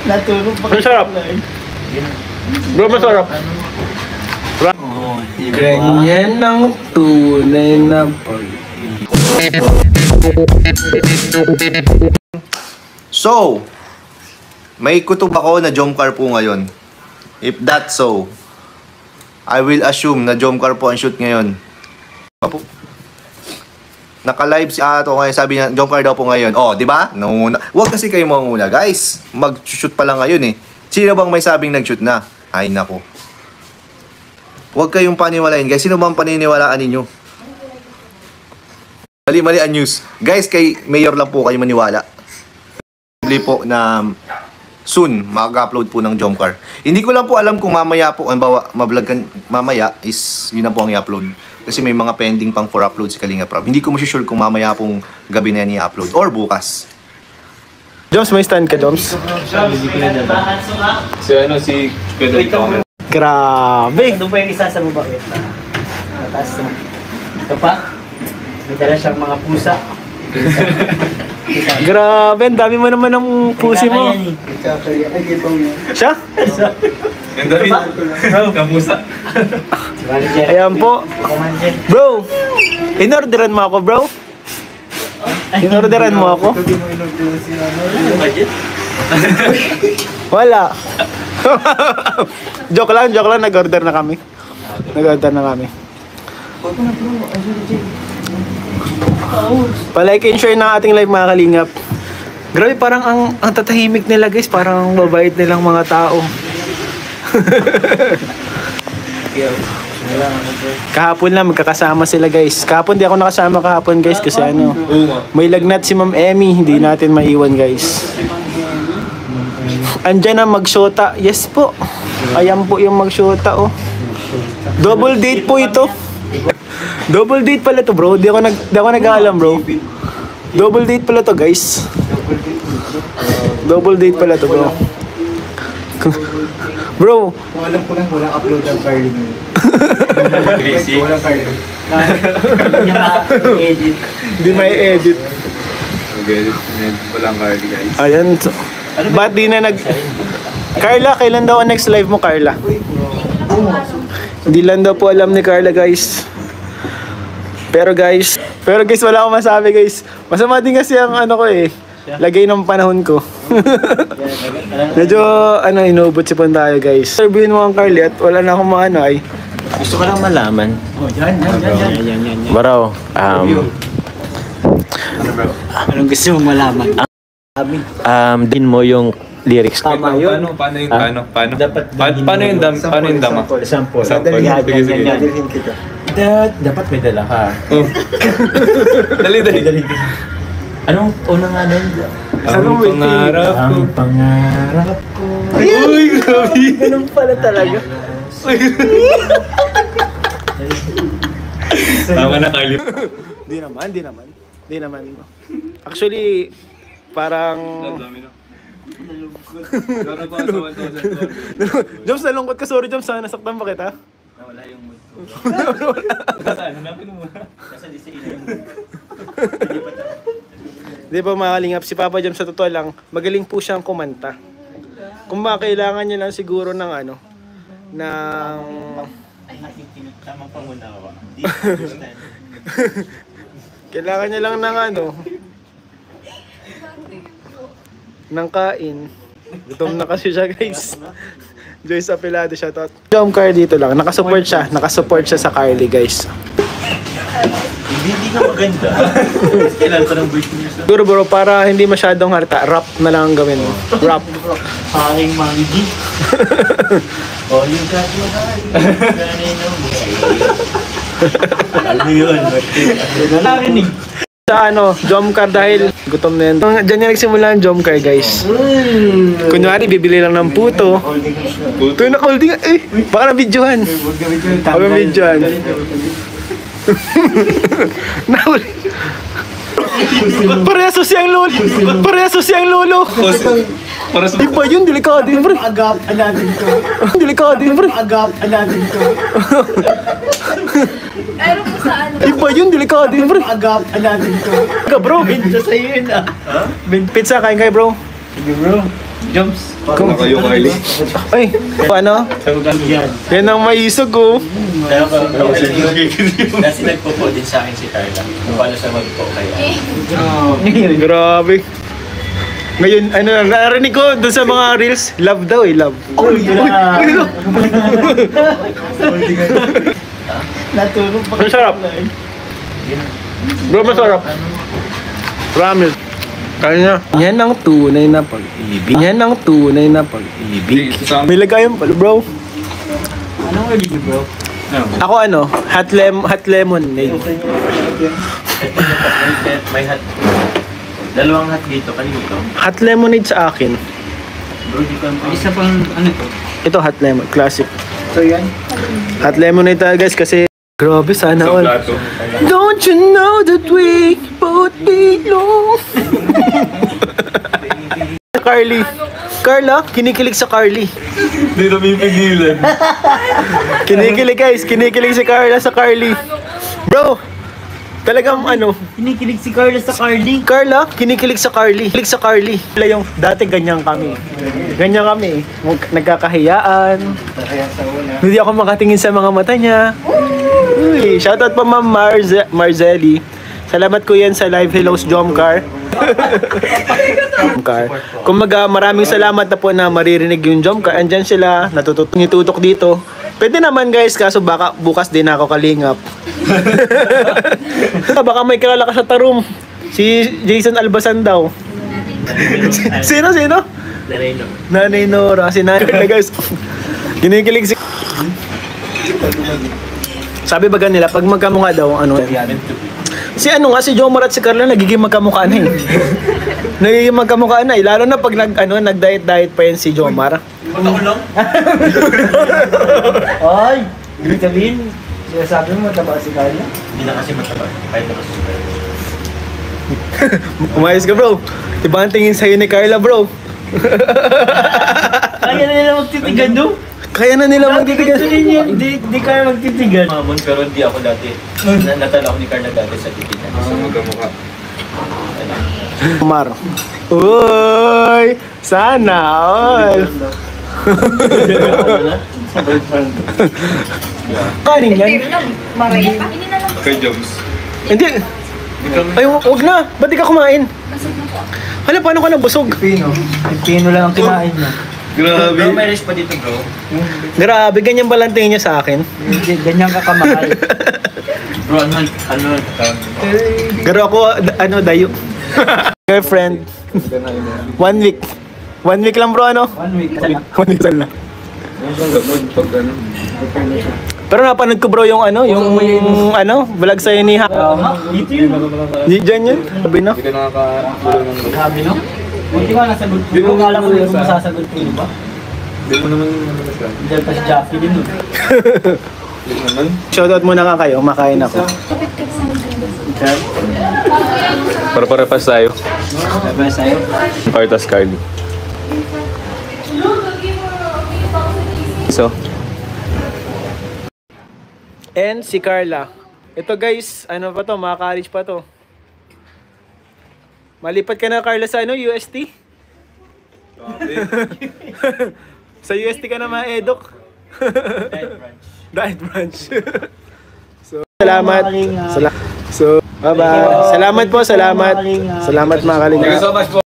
Natulog pa. Masarap. Bro, masarap. Ganyan ang tunay na pag... So, may kutob ako na Jomcar po ngayon. If that's so, I will assume na Jomcar po ang shoot ngayon. Naka-live si Ato ngayon, sabi niya, Jomcar daw po ngayon. Oh, di ba? Nanguna. Huwag kasi kayo manguna, guys. Mag-shoot pa lang ngayon eh. Sino bang may sabing nag-shoot na? Ay, nako. Huwag kayong paniwalain, guys. Sino bang paniniwalaan ninyo? Mali ang news. Guys, kay Mayor lang po kayo maniwala. Po na soon mag-upload po ng Jomcar. Hindi ko lang po alam kung mamaya po, halimbawa ma-vlog kan mamaya is yun na po ang i-upload. Kasi may mga pending pang for upload si Kalinga Prab. Hindi ko sure kung mamaya pong gabi na yan i-upload or bukas. Joms, may stand ka, Joms? Si Pedro. Grabe! Doon pa yung isa sa baba. Taas na. Ito pa. May dala siyang mga pusa. Grabe, ang dami mo naman ng pusi mo. Siya? Ganda rin. Kamusa. Ayan po. Bro, in-orderan mo ako, bro? In-orderan mo ako? Wala. Joke lang, nag-order na kami. Pa-like and share ng ating live, mga kalingap. Grabe, parang ang tatahimik nila, guys. Parang mabait nilang mga tao. Kahapon lang magkakasama sila, guys. Kahapon di ako nakasama kahapon, guys, kasi may lagnat si Ma'am Emmy. Hindi natin maiwan, guys. Andyan na magsyota. Yes po. Ayan po yung magsyota, oh. Double date po ito. Double date pala to, bro. Di ako nag-aalam, bro. Double date pala to, guys. Double date pala to, bro. Bro. Kung alam ko lang, walang upload ang Carly ngayon. Walang Carly. Hindi may edit. Walang Carly, guys. Ayan. Ba't di na Carla, kailan daw ang next live mo, Carla? Hindi lang daw po alam ni Carla, guys. Pero guys, wala akong masabi, guys. Masama din kasi ang ko eh. Lagay ng panahon ko. Medyo inubot si tayo, guys. Sabihin mo ang Carly at wala na akong ay. Gusto ko lang malaman. Yan. Bro, Anong gusto mong malaman? din mo yung lyrics ko. Tama yun. Paano? Paano yung dama? Sample. Sige. Dapat may dala ka. Dali. Anong unang Ang pangarap ko. Uy, grabe. Ganun pala talaga. Tama na, Carly. Di naman. Actually, parang... Joms, nalungkot ka. Sorry, Joms. Nasaktan ba kita? Wala yung mood ko. Hanapin mo muna. Kasi di sa ina yung mood. Di ba, mga kalingap, si Papa Joms sa totoo lang, magaling po siyang kumanta. Kung ba, kailangan niya lang siguro ng Tamang pangunawa. kailangan niya lang ng ng kain. Gutom na kasi siya, guys. Joyce Apelado, shoutout. Jomcar dito lang. Nakasupport siya sa Carly, guys. Hindi ka maganda. Kailan ko ng birthday niya. Siguro, bro, para hindi masyadong harta, rap na lang ang gawin mo. Rap. Aking manggi. All you got to hide. Ano yun? Narinig. Sa Jomcar dahil gutom na yan. Diyan yan nagsimula ang Jomcar, guys. Kunyari, bibili lang ng puto. Ito yung naka-holding. Baka na-videohan. Baka na-videohan. Nahuli. Pareso siyang lolo. Iba yun, delikado yun, pre. Agap, natin ko. Delikado yun, pre. Agap, natin ko. Pero kung saan? Iba yun, delikado yun, pre. Agap, natin ko. Bro. Pinta sa'yo yun, Pizza, kain kayo, bro. Sige, bro. Jumps. Kung- kayo, Carly. Ay, paano? Yan. Yan ang maisog oh. Kasi nagpo-po din sa akin si Carla. Kung paano siya magpo kaya. Grabe. Ngayon, ano, narinig ko doon sa mga reels, love daw eh, love. Natulog pa. Masarap. Bro, masarap. Promise. Kaya yan ang tunay na pag-ibig. Yan ang tunay na pag-ibig. May lagayan pala, bro. Anong review bro? Ako ano, hot lemonade. May hat. Dalawang hat dito. Kanino ito? Hot lemonade sa akin. Bro, di ko isa pang ano to? Ito hot lemon, classic. So yan? Hot lemonade tayo guys kasi grabe sana all. Plato. Don't you know that we both belong? Carly. Carla, kinikilig sa Carly. Hindi na pipigilan. Kinikilig guys, kinikilig si Carla sa Carly. Bro, talagang ano, Kinikilig si Carla sa Carly. Carla, kinikilig sa Carly. Kilig sa Carly. Sila yung dati ganyan kami. Ganyan kami. Nagkakahiyaan. Hindi ako makatingin sa mga mata niya. Uy, shoutout pa Ma'am Marzelli. Salamat ko yan sa live Hellos Jomcar. Jomcar. Kumaga maraming salamat na po na maririnig yung Jomcar. Andyan sila, natututok dito. Pwede naman guys, kaso baka bukas din ako kalingap. Baka may kilala ka sa Tarum. Si Jason Albasan daw. Sino? Nareno. Nanay Nora. Si Nanay na guys. Kinikilig si... Sabi ba nila, pag magkamukha daw, ano? Si ano nga, si Jomar at si Carla nagiging magkamukha na eh. Nagiging magkamukha na eh. Lalo na pag nag-diet pa yan si Jomar. Pagkakulong? Ay! Ibig sabihin, sinasabi mo mataba si Carla? Hindi na kasi mataba. Kahit na kasi super. Umayos ka bro. Iba ang tingin sa'yo ni Carla bro. Kaya na nila magtitigan do? Kaya na nila magtitigan. Hindi kaya magtitigan. Mamon, pero hindi ako dati. Natala ako ni Carla dati sa titigan. Magkamukha. Jomar. Uy! Sana all. Kanin yan? Maraya pa? Hindi na lang. Kay Joms. Hindi. Ay, huwag na. Ba't di ka kumain? Hala, paano ka nabusog? Pino lang ang kinain niya. Grabe. Bro, may rice pa dito bro. Grabe, ganyan ba lang tingin niya sa akin? Ganyan ka kamahal. Bro, ano? Pero ako, ano, dayo. Girlfriend. 1 week. 1 week lang bro, ano? 1 week. 1 week lang. Pag ano. Pero napanood ko bro yung ano, ano, vlog sa'yo ni Ha. Dito yun. Di dyan yun. Sabi na. Hindi ka nakakasulo ng... Grabe no? Buti ka nasagot ko. Kung alam ko yung masasagot ko yun ba? Hindi mo naman naman. Dahil pa si Jackie din nun. Hindi naman. Shoutout muna ka kayo, makain ako. Para-para-pas tayo. Sabi sa'yo. Partas Carly. So, And si Carla. Ito guys, ano pa to, mga college pa to. Malipat ka na Carla sa ano, UST? Sa UST ka na ma-edok. Diet branch. So, salamat. So, bye-bye. Salamat po, salamat. Salamat mga kalingap. thank you so much po.